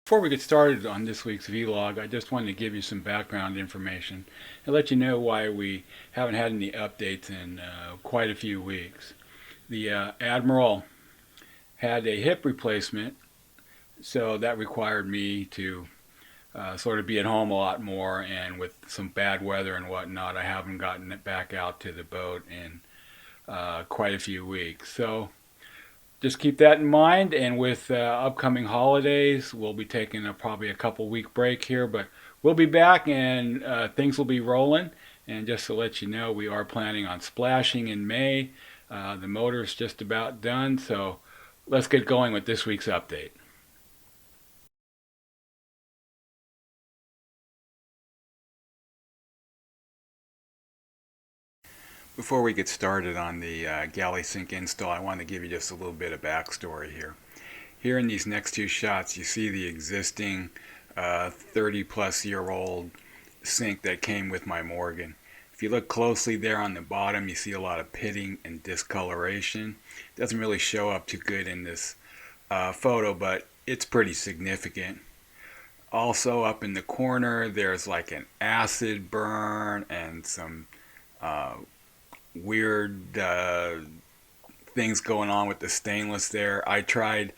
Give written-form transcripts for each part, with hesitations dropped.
Before we get started on this week's vlog, I just wanted to give you some background information and let you know why we haven't had any updates in quite a few weeks. The Admiral had a hip replacement, so that required me to sort of be at home a lot more, and with some bad weather and whatnot, I haven't gotten it back out to the boat in quite a few weeks. So just keep that in mind, and with upcoming holidays we'll be taking probably a couple week break here, but we'll be back and things will be rolling. And just to let you know, we are planning on splashing in May. The motor's just about done, so let's get going with this week's update. Before we get started on the galley sink install, I want to give you just a little bit of backstory here. Here in these next two shots, you see the existing 30 plus year old sink that came with my Morgan. If you look closely there on the bottom, you see a lot of pitting and discoloration. It doesn't really show up too good in this photo, but it's pretty significant. Also up in the corner, there's like an acid burn and some weird things going on with the stainless there. I tried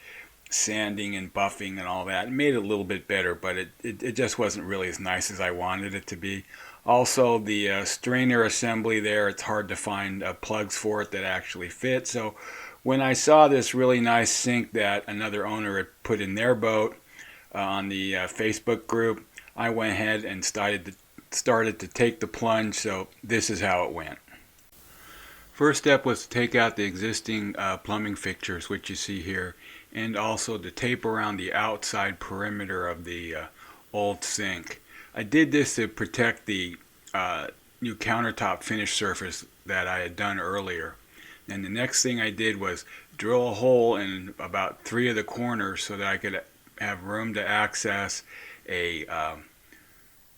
sanding and buffing and all that. It made it a little bit better, but it just wasn't really as nice as I wanted it to be. Also, the strainer assembly there, it's hard to find plugs for it that actually fit. So when I saw this really nice sink that another owner had put in their boat on the Facebook group, I went ahead and started to take the plunge. So this is how it went. First step was to take out the existing plumbing fixtures, which you see here, and also to tape around the outside perimeter of the old sink. I did this to protect the new countertop finish surface that I had done earlier. And the next thing I did was drill a hole in about 3 of the corners so that I could have room to access a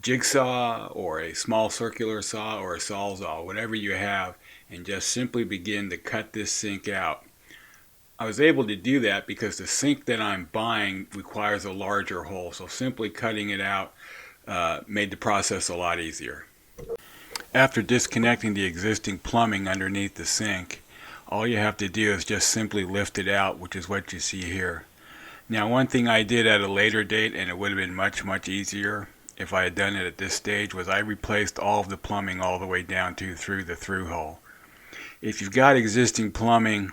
jigsaw or a small circular saw or a sawzall, whatever you have, and just simply begin to cut this sink out. I was able to do that because the sink that I'm buying requires a larger hole, so simply cutting it out made the process a lot easier. After disconnecting the existing plumbing underneath the sink, all you have to do is just simply lift it out, which is what you see here. Now, one thing I did at a later date, and it would have been much easier if I had done it at this stage, was I replaced all of the plumbing all the way down to through the through hole. If you've got existing plumbing,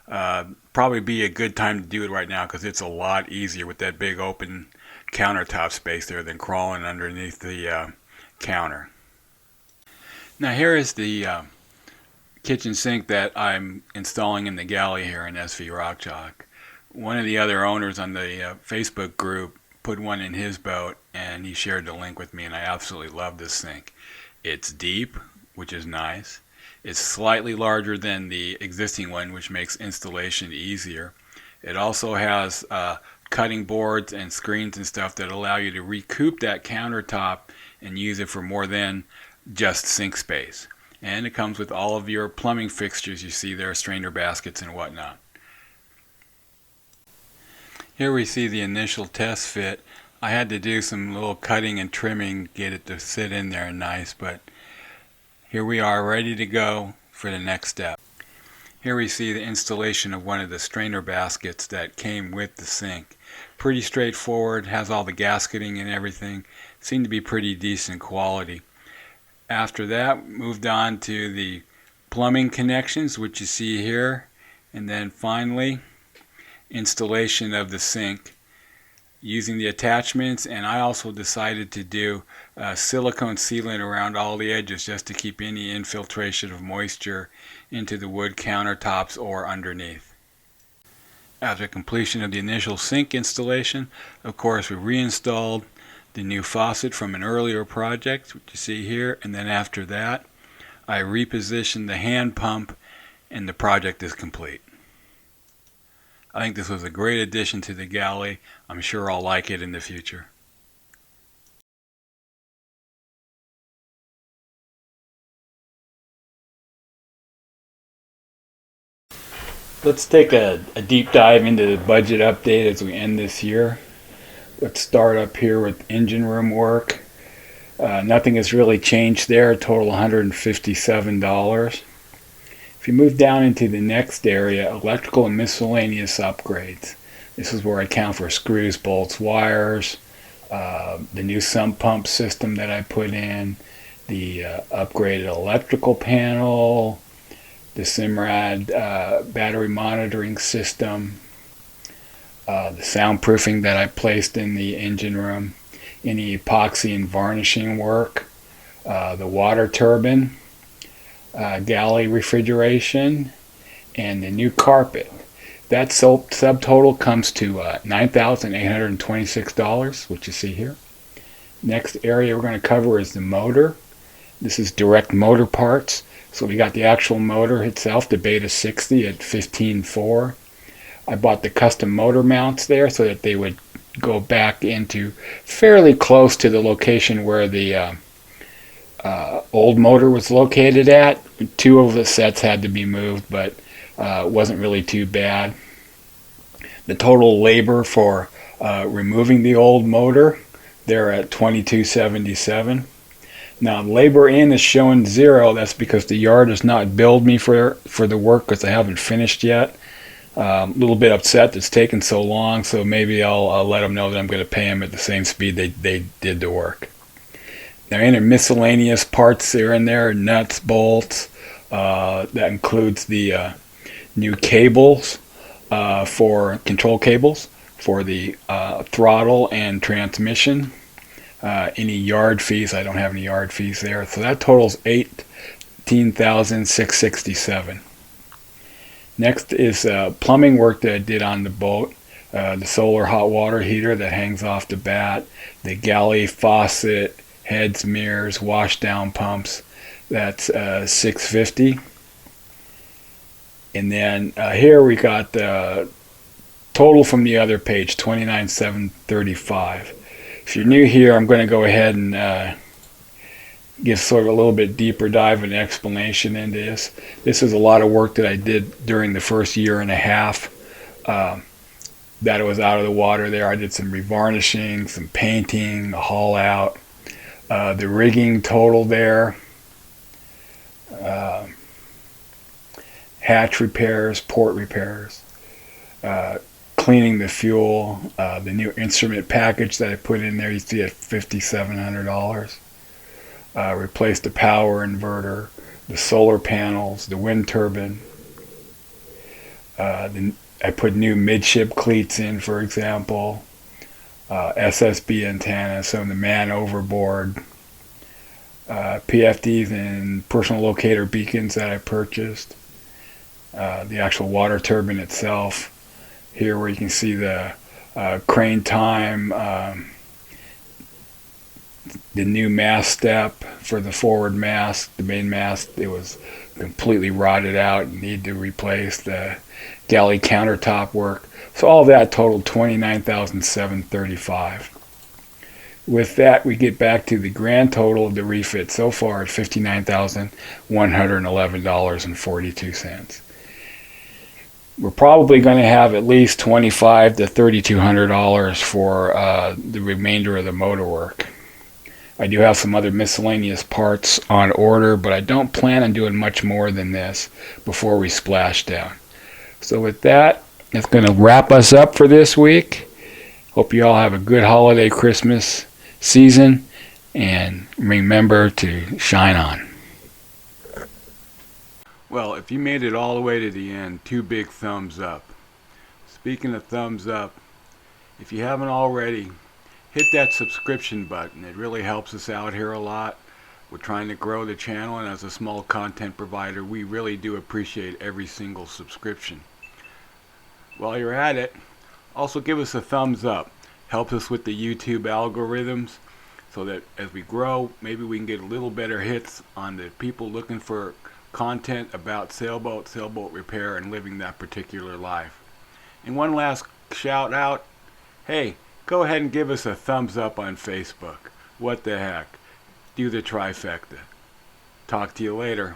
probably be a good time to do it right now, because it's a lot easier with that big open countertop space there than crawling underneath the counter. Now here is the kitchen sink that I'm installing in the galley here in SV Rock Chalk. One of the other owners on the Facebook group put one in his boat, and he shared the link with me, and I absolutely love this sink. It's deep, which is nice. It's slightly larger than the existing one, which makes installation easier. It also has cutting boards and screens and stuff that allow you to recoup that countertop and use it for more than just sink space. And it comes with all of your plumbing fixtures. You see there, strainer baskets and whatnot. Here we see the initial test fit. I had to do some little cutting and trimming to get it to sit in there nice, but here we are ready to go for the next step. Here we see the installation of one of the strainer baskets that came with the sink. Pretty straightforward, has all the gasketing and everything. Seemed to be pretty decent quality. After that, moved on to the plumbing connections, which you see here, and then finally installation of the sink using the attachments. And I also decided to do silicone sealant around all the edges just to keep any infiltration of moisture into the wood countertops or underneath. After completion of the initial sink installation, of course, we reinstalled the new faucet from an earlier project, which you see here, and then after that I repositioned the hand pump, and the project is complete. I think this was a great addition to the galley. I'm sure I'll like it in the future. Let's take a deep dive into the budget update as we end this year. Let's start up here with engine room work. Nothing has really changed there, total $157. If you move down into the next area, electrical and miscellaneous upgrades. This is where I count for screws, bolts, wires, the new sump pump system that I put in, the upgraded electrical panel, the Simrad battery monitoring system, the soundproofing that I placed in the engine room, any epoxy and varnishing work, the water turbine, galley refrigeration, and the new carpet. That subtotal comes to $9,826, which you see here. Next area we're going to cover is the motor. This is direct motor parts. So we got the actual motor itself, the Beta 60 at 15.4. I bought the custom motor mounts there so that they would go back into fairly close to the location where the old motor was located at. Two of the sets had to be moved, but it wasn't really too bad. The total labor for removing the old motor, they're at $22.77. Now labor in is showing 0. That's because the yard has not billed me for the work because I haven't finished yet. A little bit upset that it's taken so long, so maybe I'll let them know that I'm going to pay them at the same speed they did the work. Now, any miscellaneous parts that are in there, nuts, bolts, that includes the new cables for control cables for the throttle and transmission. Any yard fees, I don't have any yard fees there, so that totals $18,667. Next is plumbing work that I did on the boat. The solar hot water heater that hangs off the bat, the galley faucet, heads, mirrors, wash down pumps. That's $650. And then here we got the total from the other page, $29,735. If you're new here, I'm going to go ahead and give sort of a little bit deeper dive and explanation into this. This is a lot of work that I did during the first year and a half that it was out of the water there. I did some revarnishing, some painting, a haul out, the rigging total there, hatch repairs, port repairs, cleaning the fuel, the new instrument package that I put in there, you see at $5,700. Replaced the power inverter, the solar panels, the wind turbine. I put new midship cleats in, for example, SSB antennas, some of the man overboard, PFDs and personal locator beacons that I purchased, the actual water turbine itself. Here where you can see the crane time, the new mast step for the forward mast, the main mast, it was completely rotted out and need to replace the galley countertop work. So all that totaled $29,735. With that, we get back to the grand total of the refit so far at $59,111.42. We're probably going to have at least $2,500 to $3,200 for the remainder of the motor work. I do have some other miscellaneous parts on order, but I don't plan on doing much more than this before we splash down. So with that, that's going to wrap us up for this week. Hope you all have a good holiday Christmas season, and remember to shine on. Well, if you made it all the way to the end, 2 big thumbs up. Speaking of thumbs up, if you haven't already, hit that subscription button. It really helps us out here a lot. We're trying to grow the channel, and as a small content provider, we really do appreciate every single subscription. While you're at it, also give us a thumbs up. Helps us with the YouTube algorithms so that as we grow, maybe we can get a little better hits on the people looking for content about sailboat repair, and living that particular life. And one last shout out, hey, go ahead and give us a thumbs up on Facebook. What the heck? Do the trifecta. Talk to you later.